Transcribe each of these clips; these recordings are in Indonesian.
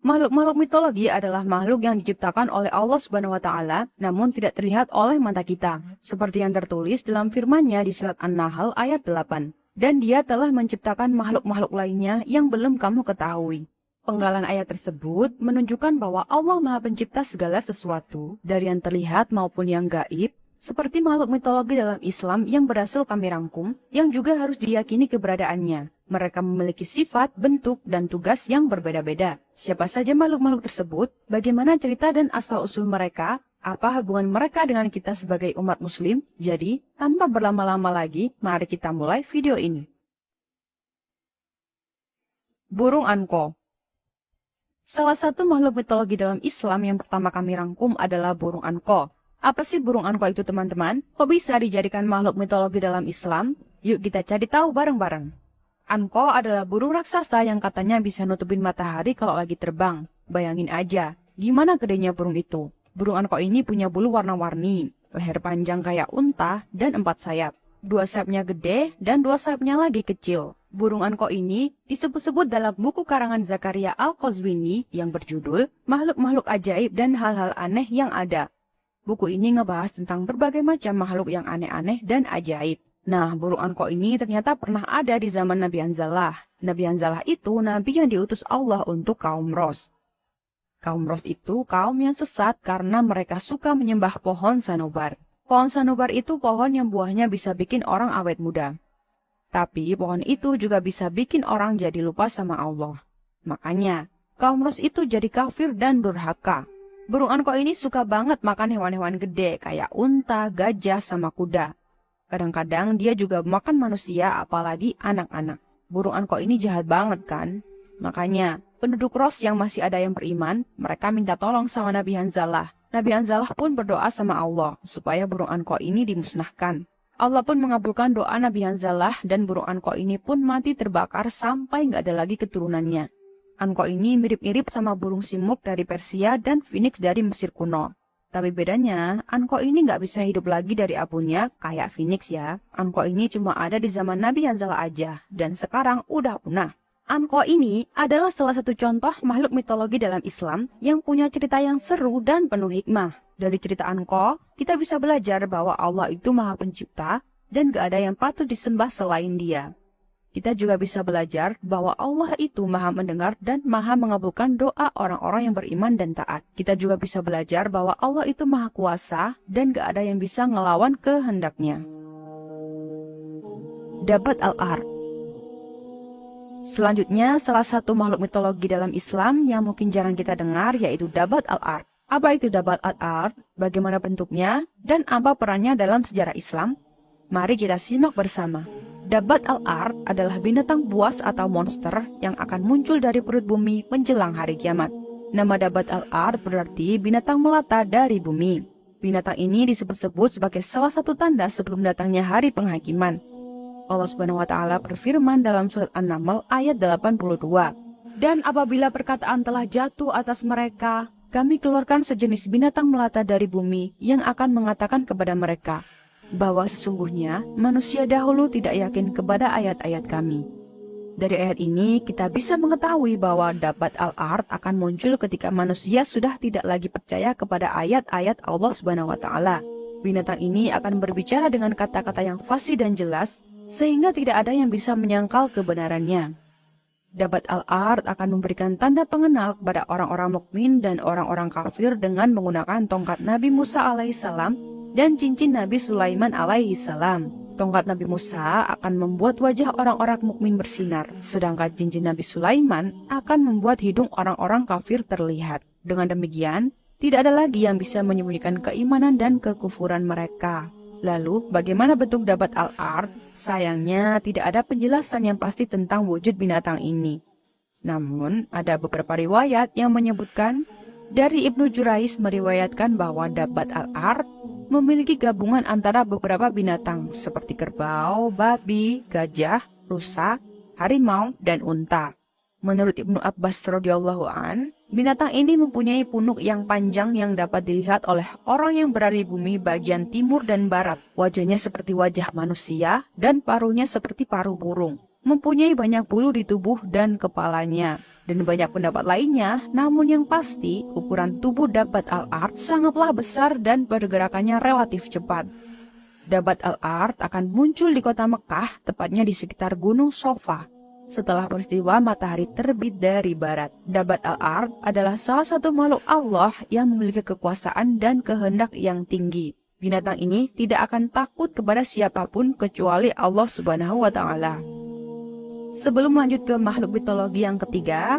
Makhluk-makhluk mitologi adalah makhluk yang diciptakan oleh Allah Subhanahu wa Ta'ala, namun tidak terlihat oleh mata kita, seperti yang tertulis dalam firman-Nya di surat An-Nahl ayat 8. Dan Dia telah menciptakan makhluk-makhluk lainnya yang belum kamu ketahui. Penggalan ayat tersebut menunjukkan bahwa Allah Maha Pencipta segala sesuatu, dari yang terlihat maupun yang gaib, seperti makhluk mitologi dalam Islam yang berhasil kami rangkum, yang juga harus diyakini keberadaannya. Mereka memiliki sifat, bentuk, dan tugas yang berbeda-beda. Siapa saja makhluk-makhluk tersebut, bagaimana cerita dan asal-usul mereka, apa hubungan mereka dengan kita sebagai umat muslim? Jadi, tanpa berlama-lama lagi, mari kita mulai video ini. Burung Anko. Salah satu makhluk mitologi dalam Islam yang pertama kami rangkum adalah burung anko. Apa sih burung anko itu, teman-teman? Kok bisa dijadikan makhluk mitologi dalam Islam? Yuk kita cari tahu bareng-bareng. Anko adalah burung raksasa yang katanya bisa nutupin matahari kalau lagi terbang. Bayangin aja, gimana gedenya burung itu. Burung anko ini punya bulu warna-warni, leher panjang kayak unta, dan 4 sayap. 2 sayapnya gede dan 2 sayapnya lagi kecil. Burung anko ini disebut-sebut dalam buku karangan Zakaria Al-Qazwini yang berjudul Makhluk-Makhluk Ajaib dan Hal-Hal Aneh yang Ada. Buku ini ngebahas tentang berbagai macam makhluk yang aneh-aneh dan ajaib. Nah, burung anko ini ternyata pernah ada di zaman Nabi Hanzalah. Nabi Hanzalah itu nabi yang diutus Allah untuk kaum Ros. Kaum Ros itu kaum yang sesat karena mereka suka menyembah pohon sanobar. Pohon sanobar itu pohon yang buahnya bisa bikin orang awet muda. Tapi pohon itu juga bisa bikin orang jadi lupa sama Allah. Makanya, kaum Ros itu jadi kafir dan durhaka. Burung anko ini suka banget makan hewan-hewan gede kayak unta, gajah, sama kuda. Kadang-kadang dia juga makan manusia, apalagi anak-anak. Burung anko ini jahat banget kan? Makanya, penduduk Ros yang masih ada yang beriman, mereka minta tolong sama Nabi Hanzalah. Nabi Hanzalah pun berdoa sama Allah supaya burung anko ini dimusnahkan. Allah pun mengabulkan doa Nabi Hanzalah dan burung anko ini pun mati terbakar sampai nggak ada lagi keturunannya. Anko ini mirip-mirip sama burung simuk dari Persia dan Phoenix dari Mesir kuno. Tapi bedanya, anko ini nggak bisa hidup lagi dari abunya kayak Phoenix ya. Anko ini cuma ada di zaman Nabi Hanzalah aja dan sekarang udah punah. Anko ini adalah salah satu contoh makhluk mitologi dalam Islam yang punya cerita yang seru dan penuh hikmah. Dari cerita Anko, kita bisa belajar bahwa Allah itu Maha Pencipta dan gak ada yang patut disembah selain Dia. Kita juga bisa belajar bahwa Allah itu Maha mendengar dan Maha mengabulkan doa orang-orang yang beriman dan taat. Kita juga bisa belajar bahwa Allah itu Maha Kuasa dan gak ada yang bisa ngelawan kehendaknya. Dabat al-Ard. Selanjutnya, salah satu makhluk mitologi dalam Islam yang mungkin jarang kita dengar yaitu Dabat al-Ard. Apa itu Dabat al-Ard? Bagaimana bentuknya? Dan apa perannya dalam sejarah Islam? Mari kita simak bersama. Dabat al-Ard adalah binatang buas atau monster yang akan muncul dari perut bumi menjelang hari kiamat. Nama Dabat al-Ard berarti binatang melata dari bumi. Binatang ini disebut-sebut sebagai salah satu tanda sebelum datangnya hari penghakiman. Allah Subhanahu wa Ta'ala berfirman dalam surat An-Naml ayat 82. Dan apabila perkataan telah jatuh atas mereka, kami keluarkan sejenis binatang melata dari bumi yang akan mengatakan kepada mereka bahwa sesungguhnya manusia dahulu tidak yakin kepada ayat-ayat kami. Dari ayat ini kita bisa mengetahui bahwa Dabat al-Ard akan muncul ketika manusia sudah tidak lagi percaya kepada ayat-ayat Allah Subhanahu wa Ta'ala. Binatang ini akan berbicara dengan kata-kata yang fasih dan jelas sehingga tidak ada yang bisa menyangkal kebenarannya. Dabat al-Ard akan memberikan tanda pengenal kepada orang-orang mukmin dan orang-orang kafir dengan menggunakan tongkat Nabi Musa alaihissalam dan cincin Nabi Sulaiman alaihissalam. Tongkat Nabi Musa akan membuat wajah orang-orang mukmin bersinar, sedangkan cincin Nabi Sulaiman akan membuat hidung orang-orang kafir terlihat. Dengan demikian, tidak ada lagi yang bisa menyembunyikan keimanan dan kekufuran mereka. Lalu, bagaimana bentuk Dabat al-Ard? Sayangnya, tidak ada penjelasan yang pasti tentang wujud binatang ini. Namun, ada beberapa riwayat yang menyebutkan, dari Ibnu Jurais meriwayatkan bahwa Dabat al-Ard memiliki gabungan antara beberapa binatang, seperti kerbau, babi, gajah, rusa, harimau, dan unta. Menurut Ibnu Abbas radhiyallahu an, binatang ini mempunyai punuk yang panjang yang dapat dilihat oleh orang yang berada di bumi bagian timur dan barat. Wajahnya seperti wajah manusia dan paruhnya seperti paruh burung. mempunyai banyak bulu di tubuh dan kepalanya, dan banyak pendapat lainnya. Namun yang pasti, ukuran tubuh Dabbat al-Ard sangatlah besar dan pergerakannya relatif cepat. Dabbat al-Ard akan muncul di kota Mekah, tepatnya di sekitar Gunung Sofa. Setelah peristiwa matahari terbit dari barat, Dabbat al-Ard adalah salah satu makhluk Allah yang memiliki kekuasaan dan kehendak yang tinggi. Binatang ini tidak akan takut kepada siapapun kecuali Allah Subhanahu wa Ta'ala. Sebelum lanjut ke makhluk mitologi yang ketiga,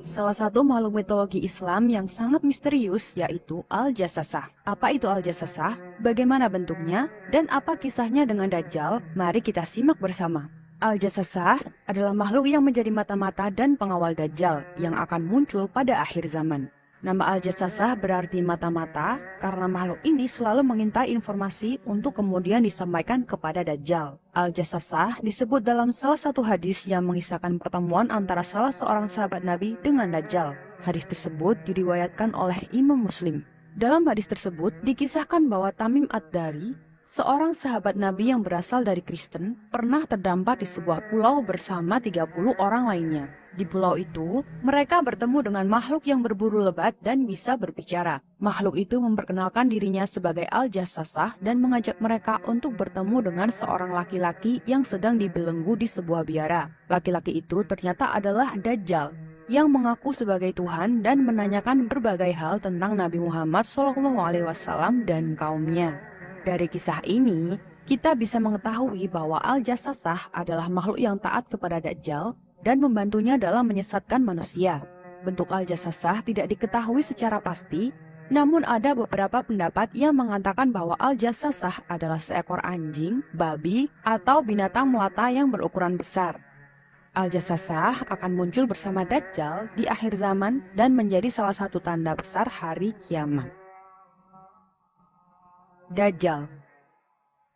salah satu makhluk mitologi Islam yang sangat misterius yaitu Al-Jassasah. Apa itu Al-Jassasah? Bagaimana bentuknya? Dan apa kisahnya dengan Dajjal? Mari kita simak bersama. Al-Jassasah adalah makhluk yang menjadi mata-mata dan pengawal Dajjal yang akan muncul pada akhir zaman. Nama Al-Jassasah berarti mata-mata karena makhluk ini selalu mengintai informasi untuk kemudian disampaikan kepada Dajjal. Al-Jassasah disebut dalam salah satu hadis yang mengisahkan pertemuan antara salah seorang sahabat Nabi dengan Dajjal. Hadis tersebut diriwayatkan oleh Imam Muslim. Dalam hadis tersebut dikisahkan bahwa Tamim Ad-Dari, seorang sahabat Nabi yang berasal dari Kristen, pernah terdampar di sebuah pulau bersama 30 orang lainnya. Di pulau itu, mereka bertemu dengan makhluk yang berburu lebat dan bisa berbicara. Makhluk itu memperkenalkan dirinya sebagai Al-Jassasah dan mengajak mereka untuk bertemu dengan seorang laki-laki yang sedang dibelenggu di sebuah biara. Laki-laki itu ternyata adalah Dajjal, yang mengaku sebagai Tuhan dan menanyakan berbagai hal tentang Nabi Muhammad SAW dan kaumnya. Dari kisah ini, kita bisa mengetahui bahwa Al-Jassasah adalah makhluk yang taat kepada Dajjal dan membantunya dalam menyesatkan manusia. Bentuk Al-Jassasah tidak diketahui secara pasti, namun ada beberapa pendapat yang mengatakan bahwa Al-Jassasah adalah seekor anjing, babi, atau binatang melata yang berukuran besar. Al-Jassasah akan muncul bersama Dajjal di akhir zaman dan menjadi salah satu tanda besar hari kiamat. Dajjal.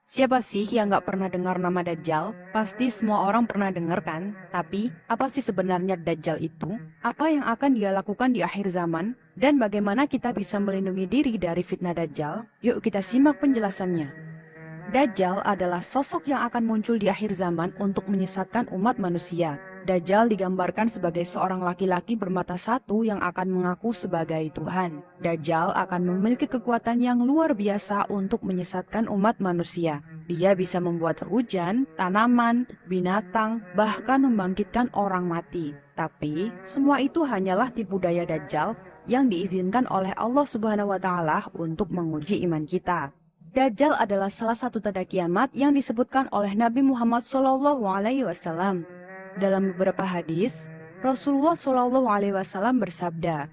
Siapa sih yang gak pernah dengar nama Dajjal? Pasti semua orang pernah dengar kan? Tapi, apa sih sebenarnya Dajjal itu? Apa yang akan dia lakukan di akhir zaman? Dan bagaimana kita bisa melindungi diri dari fitnah Dajjal? Yuk kita simak penjelasannya. Dajjal adalah sosok yang akan muncul di akhir zaman untuk menyesatkan umat manusia. Dajjal digambarkan sebagai seorang laki-laki bermata satu yang akan mengaku sebagai Tuhan. Dajjal akan memiliki kekuatan yang luar biasa untuk menyesatkan umat manusia. Dia bisa membuat hujan, tanaman, binatang, bahkan membangkitkan orang mati. Tapi, semua itu hanyalah tipu daya Dajjal yang diizinkan oleh Allah Subhanahu wa Ta'ala untuk menguji iman kita. Dajjal adalah salah satu tanda kiamat yang disebutkan oleh Nabi Muhammad SAW. Dalam beberapa hadis, Rasulullah SAW bersabda,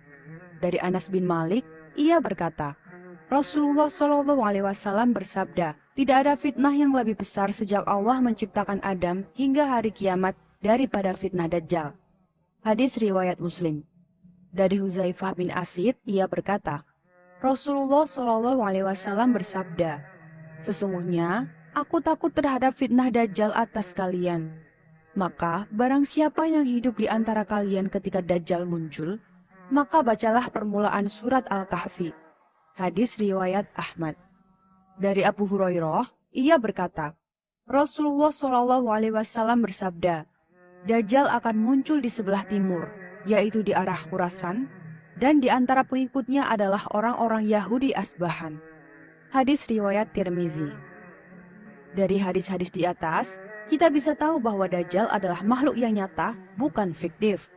dari Anas bin Malik, ia berkata, Rasulullah SAW bersabda, tidak ada fitnah yang lebih besar sejak Allah menciptakan Adam hingga hari kiamat daripada fitnah Dajjal. Hadis riwayat Muslim. Dari Huzaifah bin Asid, ia berkata, Rasulullah SAW bersabda, sesungguhnya aku takut terhadap fitnah Dajjal atas kalian. Maka barang siapa yang hidup di antara kalian ketika Dajjal muncul, maka bacalah permulaan surat Al-Kahfi. Hadis riwayat Ahmad. Dari Abu Hurairah, ia berkata, Rasulullah SAW bersabda, Dajjal akan muncul di sebelah timur, yaitu di arah Khurasan, dan di antara pengikutnya adalah orang-orang Yahudi Asbahan. Hadis riwayat Tirmizi. Dari hadis-hadis di atas, kita bisa tahu bahwa Dajjal adalah makhluk yang nyata, bukan fiktif.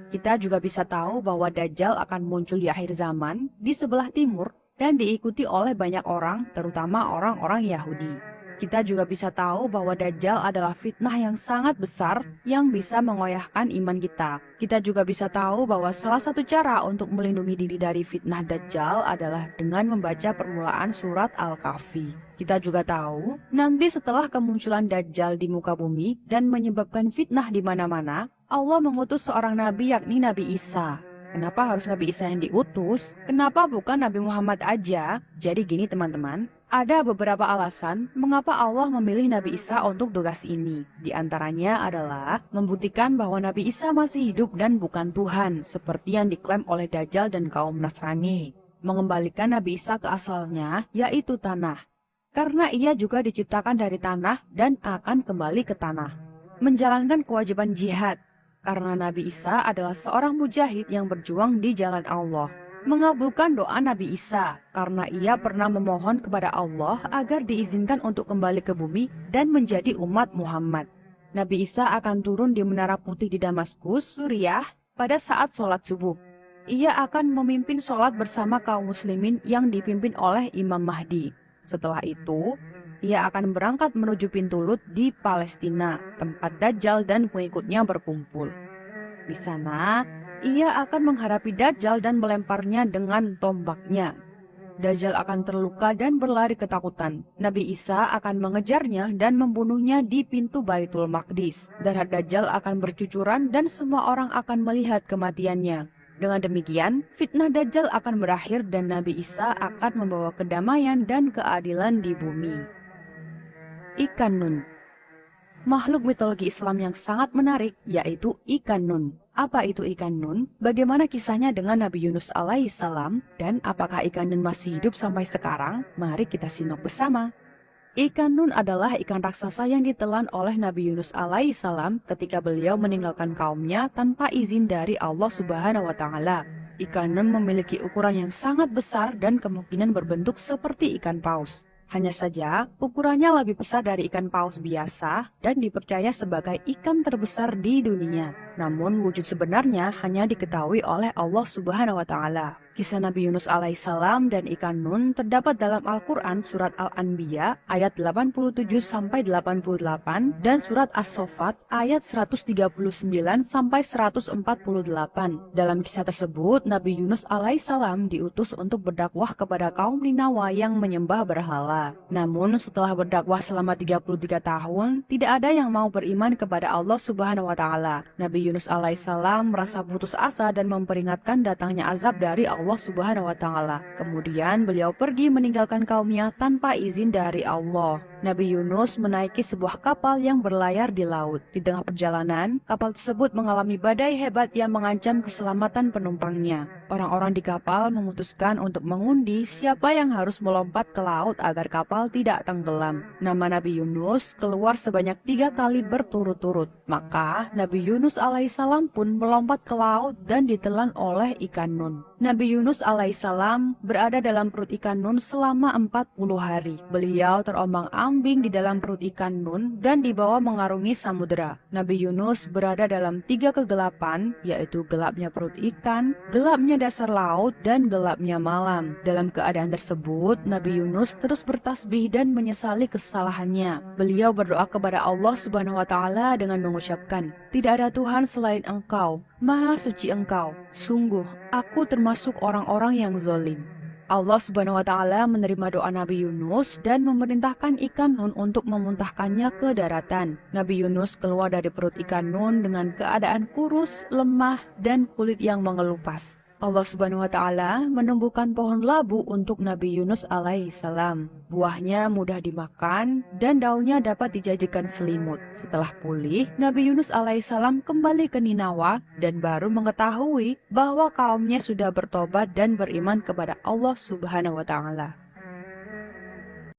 Kita juga bisa tahu bahwa Dajjal akan muncul di akhir zaman di sebelah timur dan diikuti oleh banyak orang, terutama orang-orang Yahudi. Kita juga bisa tahu bahwa Dajjal adalah fitnah yang sangat besar yang bisa mengoyahkan iman kita. Kita juga bisa tahu bahwa salah satu cara untuk melindungi diri dari fitnah Dajjal adalah dengan membaca permulaan surat Al-Kahfi. Kita juga tahu, nanti setelah kemunculan Dajjal di muka bumi dan menyebabkan fitnah di mana-mana, Allah mengutus seorang nabi yakni Nabi Isa. Kenapa harus Nabi Isa yang diutus? Kenapa bukan Nabi Muhammad aja? Jadi gini teman-teman, ada beberapa alasan mengapa Allah memilih Nabi Isa untuk tugas ini. Di antaranya adalah membuktikan bahwa Nabi Isa masih hidup dan bukan Tuhan, seperti yang diklaim oleh Dajjal dan kaum Nasrani. Mengembalikan Nabi Isa ke asalnya, yaitu tanah. Karena ia juga diciptakan dari tanah dan akan kembali ke tanah. menjalankan kewajiban jihad, karena Nabi Isa adalah seorang mujahid yang berjuang di jalan Allah. Mengabulkan doa Nabi Isa, karena ia pernah memohon kepada Allah agar diizinkan untuk kembali ke bumi dan menjadi umat Muhammad. Nabi Isa akan turun di Menara Putih di Damaskus, Suriah, pada saat sholat subuh. Ia akan memimpin sholat bersama kaum muslimin yang dipimpin oleh Imam Mahdi. Setelah itu, ia akan berangkat menuju pintu Lut di Palestina, tempat Dajjal dan pengikutnya berkumpul. Di sana, ia akan menghadapi Dajjal dan melemparnya dengan tombaknya. Dajjal akan terluka dan berlari ketakutan. Nabi Isa akan mengejarnya dan membunuhnya di pintu Baitul Maqdis. Darah Dajjal akan bercucuran dan semua orang akan melihat kematiannya. Dengan demikian, fitnah Dajjal akan berakhir dan Nabi Isa akan membawa kedamaian dan keadilan di bumi. Ikan Nun. Makhluk mitologi Islam yang sangat menarik yaitu ikan nun. Apa itu ikan nun? Bagaimana kisahnya dengan Nabi Yunus alaihissalam? Dan apakah ikan nun masih hidup sampai sekarang? Mari kita simak bersama. Ikan nun adalah ikan raksasa yang ditelan oleh Nabi Yunus alaihissalam ketika beliau meninggalkan kaumnya tanpa izin dari Allah Subhanahu wa Ta'ala. Ikan nun memiliki ukuran yang sangat besar dan kemungkinan berbentuk seperti ikan paus. Hanya saja, ukurannya lebih besar dari ikan paus biasa dan dipercaya sebagai ikan terbesar di dunia. Namun, wujud sebenarnya hanya diketahui oleh Allah Subhanahu wa Ta'ala. Kisah Nabi Yunus alaihissalam dan ikan nun terdapat dalam Al-Quran surat Al-Anbiya ayat 87-88 dan surat As-Saffat ayat 139-148. Dalam kisah tersebut, Nabi Yunus alaihissalam diutus untuk berdakwah kepada kaum Ninawa yang menyembah berhala. Namun setelah berdakwah selama 33 tahun, tidak ada yang mau beriman kepada Allah Subhanahu wa Ta'ala. Nabi Yunus alaihissalam merasa putus asa dan memperingatkan datangnya azab dari Allah Subhanahu wa Ta'ala. Kemudian beliau pergi meninggalkan kaumnya tanpa izin dari Allah. Nabi Yunus menaiki sebuah kapal yang berlayar di laut. Di tengah perjalanan, kapal tersebut mengalami badai hebat yang mengancam keselamatan penumpangnya. Orang-orang di kapal memutuskan untuk mengundi siapa yang harus melompat ke laut agar kapal tidak tenggelam. Nama Nabi Yunus keluar sebanyak 3 kali berturut-turut. Maka Nabi Yunus alaihissalam pun melompat ke laut dan ditelan oleh ikan nun. Nabi Yunus alaihissalam berada dalam perut ikan nun selama 40 hari. Beliau terombang-ambing di dalam perut ikan nun dan dibawa mengarungi samudera. Nabi Yunus berada dalam 3 kegelapan, yaitu gelapnya perut ikan, gelapnya dasar laut, dan gelapnya malam. Dalam keadaan tersebut, Nabi Yunus terus bertasbih dan menyesali kesalahannya. Beliau berdoa kepada Allah Subhanahu wa Ta'ala dengan mengucapkan, "Tidak ada Tuhan selain Engkau, Maha suci Engkau. Sungguh, aku termasuk orang-orang yang zalim." Allah Subhanahu wa Ta'ala menerima doa Nabi Yunus dan memerintahkan ikan nun untuk memuntahkannya ke daratan. Nabi Yunus keluar dari perut ikan nun dengan keadaan kurus, lemah, dan kulit yang mengelupas. Allah Subhanahu wa Ta'ala menumbuhkan pohon labu untuk Nabi Yunus alaihissalam. Buahnya mudah dimakan dan daunnya dapat dijadikan selimut. Setelah pulih, Nabi Yunus alaihissalam kembali ke Ninawa dan baru mengetahui bahwa kaumnya sudah bertobat dan beriman kepada Allah Subhanahu wa Ta'ala.